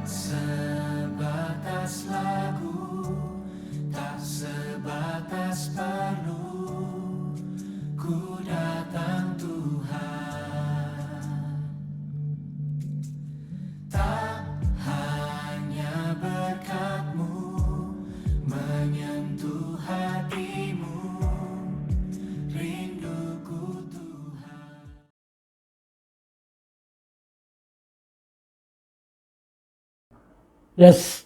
sebatas lagu, tak sebatas perlu, ku datang Tuhan. Tak hanya berkat-Mu menyentuh hatimu, rinduku Tuhan. Yes,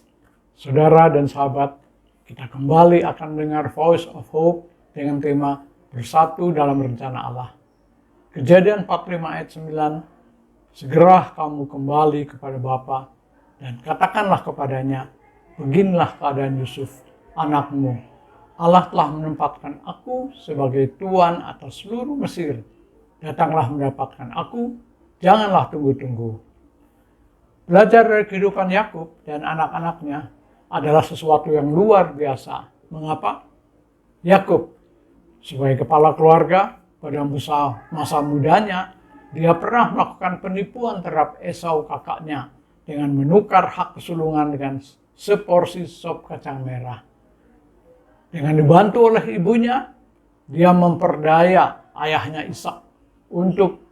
saudara dan sahabat, kita kembali akan mendengar Voice of Hope dengan tema Bersatu dalam Rencana Allah. Kejadian 45 ayat 9, segera kamu kembali kepada Bapa dan katakanlah kepadanya, beginilah keadaan Yusuf, anakmu. Allah telah menempatkan aku sebagai tuan atas seluruh Mesir. Datanglah mendapatkan aku, janganlah tunggu-tunggu. Belajar dari kehidupan Yakub dan anak-anaknya adalah sesuatu yang luar biasa. Mengapa? Yakub sebagai kepala keluarga pada masa mudanya, dia pernah melakukan penipuan terhadap Esau kakaknya dengan menukar hak kesulungan dengan seporsi sop kacang merah. Dengan dibantu oleh ibunya, dia memperdaya ayahnya Ishak untuk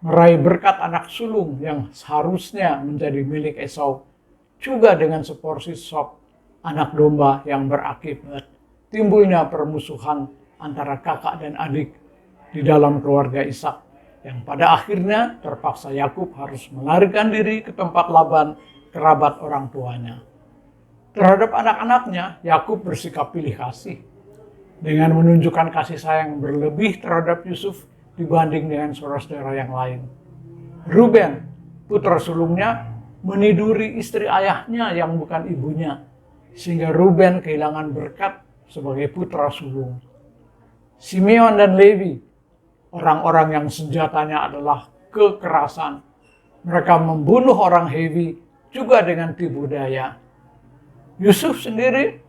meraih berkat anak sulung yang seharusnya menjadi milik Esau, juga dengan seporsi sop anak domba yang berakibat timbulnya permusuhan antara kakak dan adik di dalam keluarga Ishak, yang pada akhirnya terpaksa Yakub harus melarikan diri ke tempat Laban, kerabat orang tuanya. Terhadap anak-anaknya, Yakub bersikap pilih kasih dengan menunjukkan kasih sayang berlebih terhadap Yusuf dibanding dengan saudara-saudara yang lain. Ruben, putra sulungnya, meniduri istri ayahnya yang bukan ibunya, sehingga Ruben kehilangan berkat sebagai putra sulung. Simeon dan Levi, orang-orang yang senjatanya adalah kekerasan. Mereka membunuh orang Hewi juga dengan tipu daya. Yusuf sendiri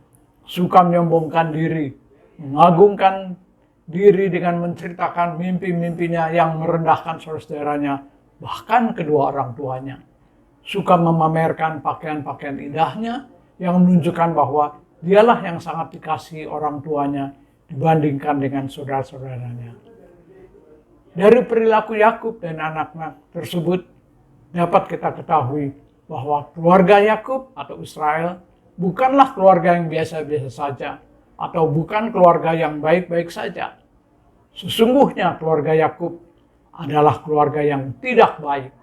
suka menyombongkan diri, mengagungkan diri dengan menceritakan mimpi-mimpinya yang merendahkan saudara-saudaranya, bahkan kedua orang tuanya. Suka memamerkan pakaian-pakaian indahnya yang menunjukkan bahwa dialah yang sangat dikasihi orang tuanya dibandingkan dengan saudara-saudaranya. Dari perilaku Yakub dan anak-anak tersebut dapat kita ketahui bahwa keluarga Yakub atau Israel bukanlah keluarga yang biasa-biasa saja, atau bukan keluarga yang baik-baik saja. Sesungguhnya keluarga Yakub adalah keluarga yang tidak baik.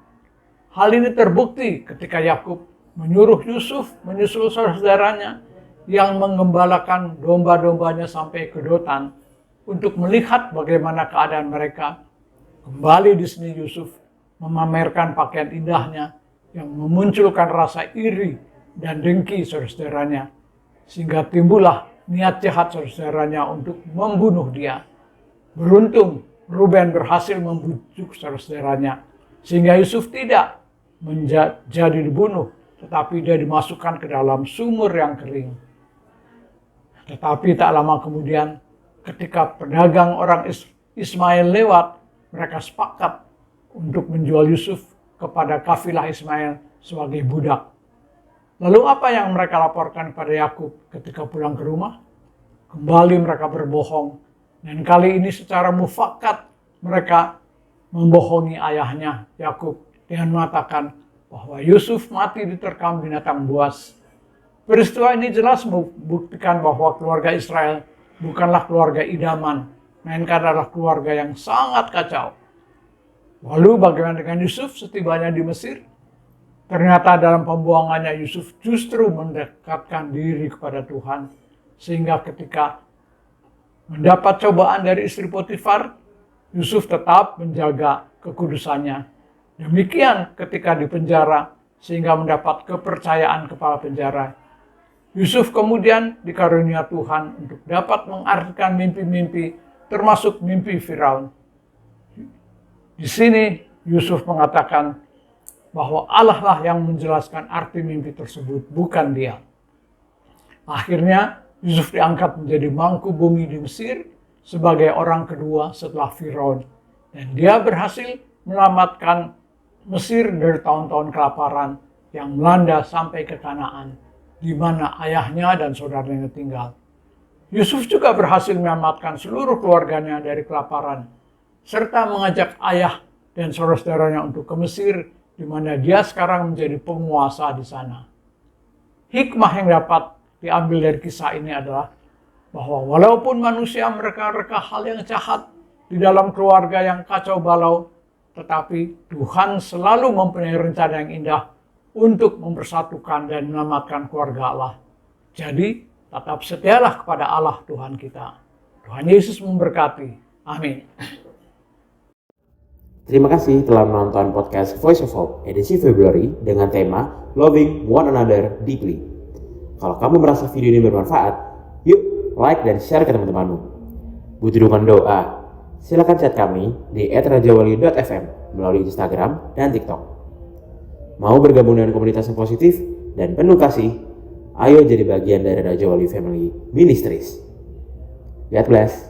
Hal ini terbukti ketika Yakub menyuruh Yusuf menyusul saudara-saudaranya yang mengembalakan domba-dombanya sampai ke Dotan untuk melihat bagaimana keadaan mereka. Kembali di sini Yusuf memamerkan pakaian indahnya yang memunculkan rasa iri dan dengki saudara-saudaranya, sehingga timbullah niat jahat saudara-saudaranya untuk membunuh dia. Beruntung Ruben berhasil membujuk saudara-saudaranya, sehingga Yusuf tidak menjadi dibunuh, tetapi dia dimasukkan ke dalam sumur yang kering. Tetapi tak lama kemudian, ketika pedagang orang Ismail lewat, mereka sepakat untuk menjual Yusuf kepada kafilah Ismail sebagai budak. Lalu apa yang mereka laporkan kepada Yakub ketika pulang ke rumah? Kembali mereka berbohong, dan kali ini secara mufakat mereka membohongi ayahnya Yakub dengan mengatakan bahwa Yusuf mati diterkam binatang buas. Peristiwa ini jelas membuktikan bahwa keluarga Israel bukanlah keluarga idaman, melainkan adalah keluarga yang sangat kacau. Lalu bagaimana dengan Yusuf setibanya di Mesir? Ternyata dalam pembuangannya Yusuf justru mendekatkan diri kepada Tuhan, sehingga ketika mendapat cobaan dari istri Potifar, Yusuf tetap menjaga kekudusannya. Demikian ketika di penjara, sehingga mendapat kepercayaan kepala penjara. Yusuf kemudian dikarunia Tuhan untuk dapat mengartikan mimpi-mimpi, termasuk mimpi Firaun. Di sini Yusuf mengatakan bahwa Allah lah yang menjelaskan arti mimpi tersebut, bukan dia. Akhirnya Yusuf diangkat menjadi mangku bumi di Mesir sebagai orang kedua setelah Firaun, dan dia berhasil menyelamatkan Mesir dari tahun-tahun kelaparan yang melanda sampai ke Kanaan, di mana ayahnya dan saudaranya tinggal. Yusuf juga berhasil menyelamatkan seluruh keluarganya dari kelaparan, serta mengajak ayah dan saudara-saudaranya untuk ke Mesir, di mana dia sekarang menjadi penguasa di sana. Hikmah yang dapat diambil dari kisah ini adalah bahwa walaupun manusia mereka-reka hal yang jahat di dalam keluarga yang kacau balau, tetapi Tuhan selalu mempunyai rencana yang indah untuk mempersatukan dan menyelamatkan keluarga Allah. Jadi, tetap setialah kepada Allah Tuhan kita. Tuhan Yesus memberkati. Amin. Terima kasih telah menonton podcast Voice of Hope edisi Februari dengan tema Loving One Another Deeply. Kalau kamu merasa video ini bermanfaat, yuk like dan share ke teman-temanmu. Butuh dukungan doa? Silakan chat kami di @rajawali.fm melalui Instagram dan TikTok. Mau bergabung dengan komunitas yang positif dan penuh kasih? Ayo jadi bagian dari Raja Wali Family Ministries. God bless.